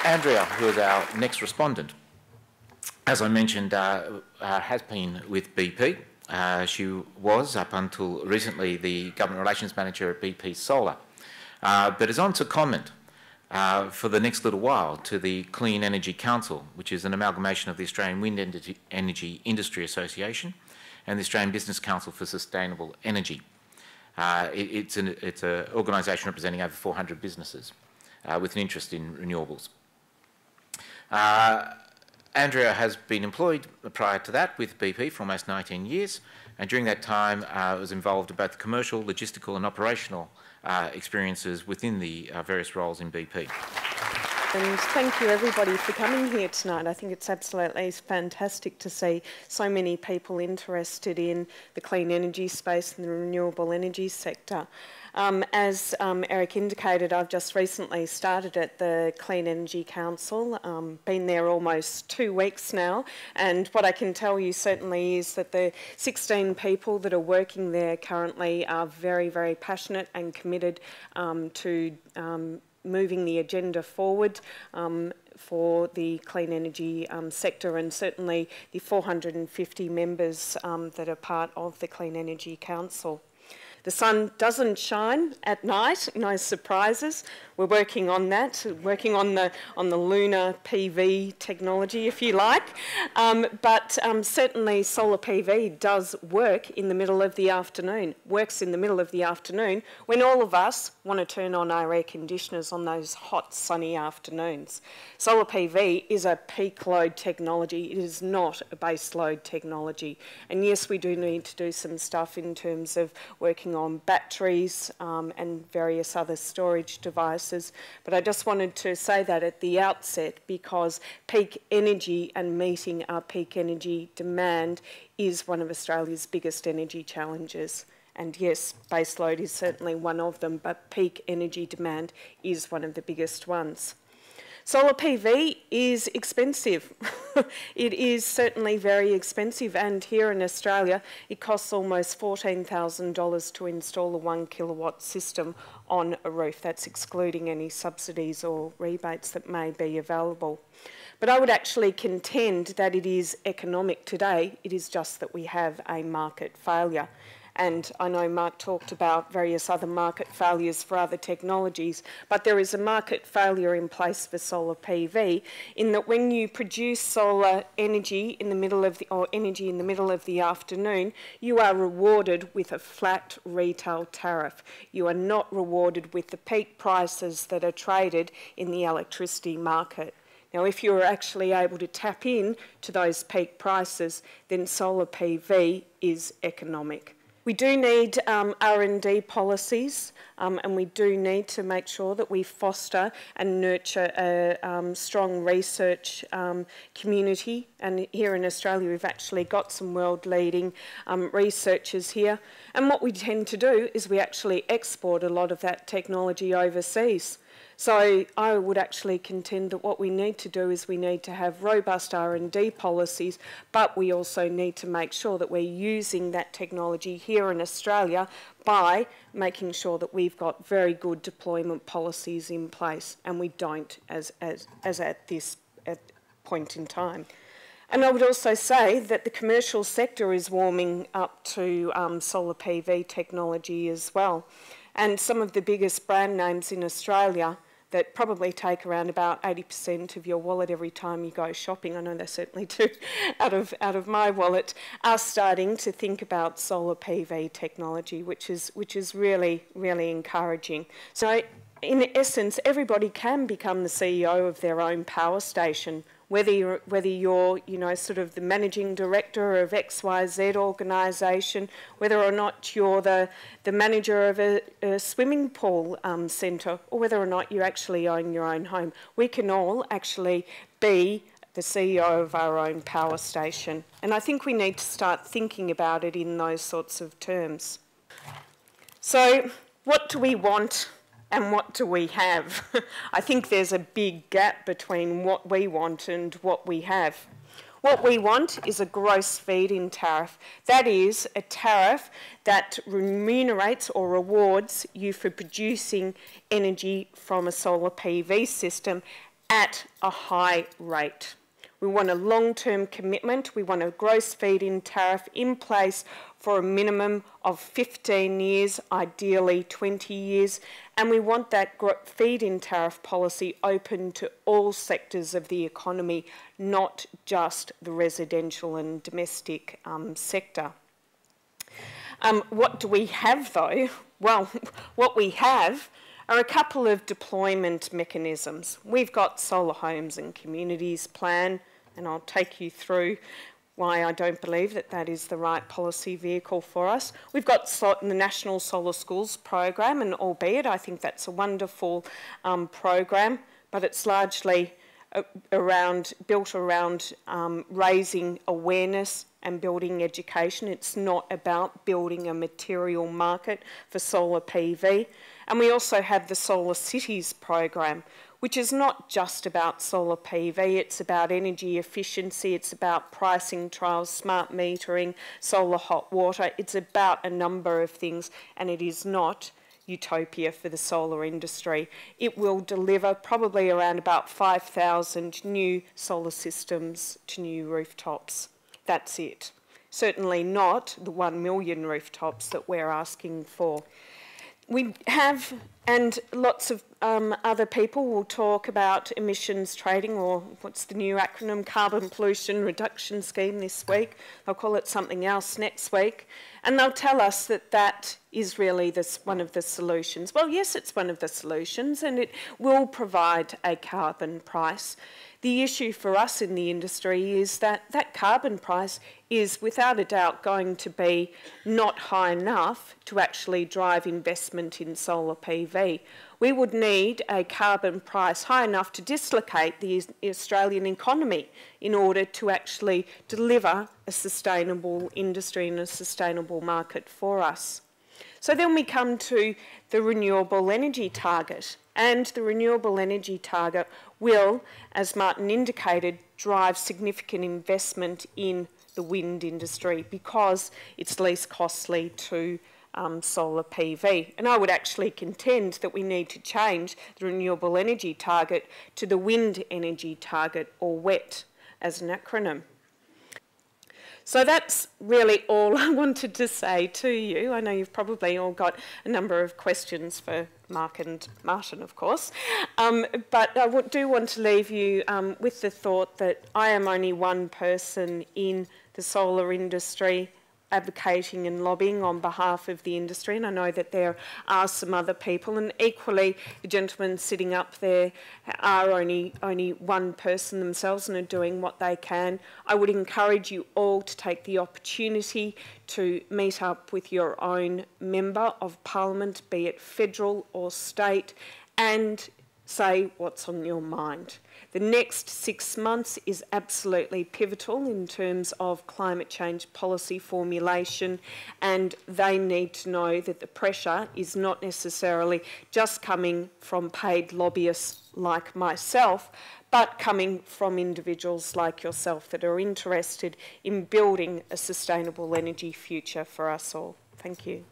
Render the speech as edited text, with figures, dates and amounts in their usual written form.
Andrea, who is our next respondent, as I mentioned, has been with BP. She was, up until recently, the Government Relations Manager at BP Solar, but is on to comment for the next little while to the Clean Energy Council, which is an amalgamation of the Australian Wind Energy Industry Association and the Australian Business Council for Sustainable Energy. It's an organisation representing over 400 businesses with an interest in renewables. Andrea has been employed prior to that with BP for almost 19 years, and during that time was involved in both commercial, logistical and operational experiences within the various roles in BP. And thank you everybody for coming here tonight. I think it's absolutely fantastic to see so many people interested in the clean energy space and the renewable energy sector. As Eric indicated, I've just recently started at the Clean Energy Council, been there almost 2 weeks now, and what I can tell you certainly is that the 16 people that are working there currently are very, very passionate and committed to moving the agenda forward for the clean energy sector, and certainly the 450 members that are part of the Clean Energy Council. The sun doesn't shine at night, no surprises. We're working on that, working on the lunar PV technology, if you like. But certainly solar PV does work in the middle of the afternoon, works in the middle of the afternoon when all of us want to turn on our air conditioners on those hot, sunny afternoons. Solar PV is a peak load technology. It is not a base load technology. And yes, we do need to do some stuff in terms of working on batteries and various other storage devices. But I just wanted to say that at the outset, because peak energy and meeting our peak energy demand is one of Australia's biggest energy challenges. And yes, baseload is certainly one of them, but peak energy demand is one of the biggest ones. Solar PV is expensive. It is certainly very expensive, and here in Australia it costs almost $14,000 to install a 1 kilowatt system on a roof. That's excluding any subsidies or rebates that may be available. But I would actually contend that it is economic today. It is just that we have a market failure. And I know Mark talked about various other market failures for other technologies, but there is a market failure in place for solar PV in that when you produce solar energy in the middle of the afternoon, you are rewarded with a flat retail tariff. You are not rewarded with the peak prices that are traded in the electricity market. Now, if you're actually able to tap in to those peak prices, then solar PV is economic. We do need R&D policies, and we do need to make sure that we foster and nurture a strong research community. And here in Australia, we've actually got some world-leading researchers here. And what we tend to do is we actually export a lot of that technology overseas. So I would actually contend that what we need to do is we need to have robust R&D policies, but we also need to make sure that we're using that technology here in Australia by making sure that we've got very good deployment policies in place, and we don't as at this point in time. And I would also say that the commercial sector is warming up to solar PV technology as well. And some of the biggest brand names in Australia that probably take around about 80% of your wallet every time you go shopping, I know they certainly do out of my wallet, are starting to think about solar PV technology, which is really, really encouraging. So in essence, everybody can become the CEO of their own power station, whether you're sort of the managing director of XYZ organisation, whether or not you're the manager of a swimming pool centre, or whether or not you actually own your own home. We can all actually be the CEO of our own power station. And I think we need to start thinking about it in those sorts of terms. So what do we want? And what do we have? I think there's a big gap between what we want and what we have. What we want is a gross feed-in tariff. That is a tariff that remunerates or rewards you for producing energy from a solar PV system at a high rate. We want a long-term commitment. We want a gross feed-in tariff in place for a minimum of 15 years, ideally 20 years, and we want that feed-in tariff policy open to all sectors of the economy, not just the residential and domestic sector. What do we have, though? Well, what we have are a couple of deployment mechanisms. We've got Solar Homes and Communities Plan, and I'll take you through why I don't believe that that is the right policy vehicle for us. We've got the National Solar Schools program, and albeit I think that's a wonderful program, but it's largely built around raising awareness and building education. It's not about building a material market for solar PV. And we also have the Solar Cities program, which is not just about solar PV, it's about energy efficiency, it's about pricing trials, smart metering, solar hot water. It's about a number of things, and it is not utopia for the solar industry. It will deliver probably around about 5,000 new solar systems to new rooftops. That's it. Certainly not the 1 million rooftops that we're asking for. We have, and lots of other people will talk about emissions trading, or what's the new acronym, Carbon Pollution Reduction Scheme this week. They'll call it something else next week. And they'll tell us that that is really one of the solutions. Well, yes, it's one of the solutions, and it will provide a carbon price. The issue for us in the industry is that that carbon price is without a doubt going to be not high enough to actually drive investment in solar PV. We would need a carbon price high enough to dislocate the Australian economy in order to actually deliver a sustainable industry and a sustainable market for us. So then we come to the renewable energy target. And the renewable energy target will, as Martin indicated, drive significant investment in the wind industry because it's least costly to solar PV. And I would actually contend that we need to change the renewable energy target to the wind energy target, or WET as an acronym. So that's really all I wanted to say to you. I know you've probably all got a number of questions for Mark and Martin, of course. But I do want to leave you with the thought that I am only one person in the solar industry advocating and lobbying on behalf of the industry, and I know that there are some other people, and equally the gentlemen sitting up there are only one person themselves and are doing what they can. I would encourage you all to take the opportunity to meet up with your own member of Parliament, be it federal or state, and say what's on your mind. The next 6 months is absolutely pivotal in terms of climate change policy formulation, and they need to know that the pressure is not necessarily just coming from paid lobbyists like myself, but coming from individuals like yourself that are interested in building a sustainable energy future for us all. Thank you.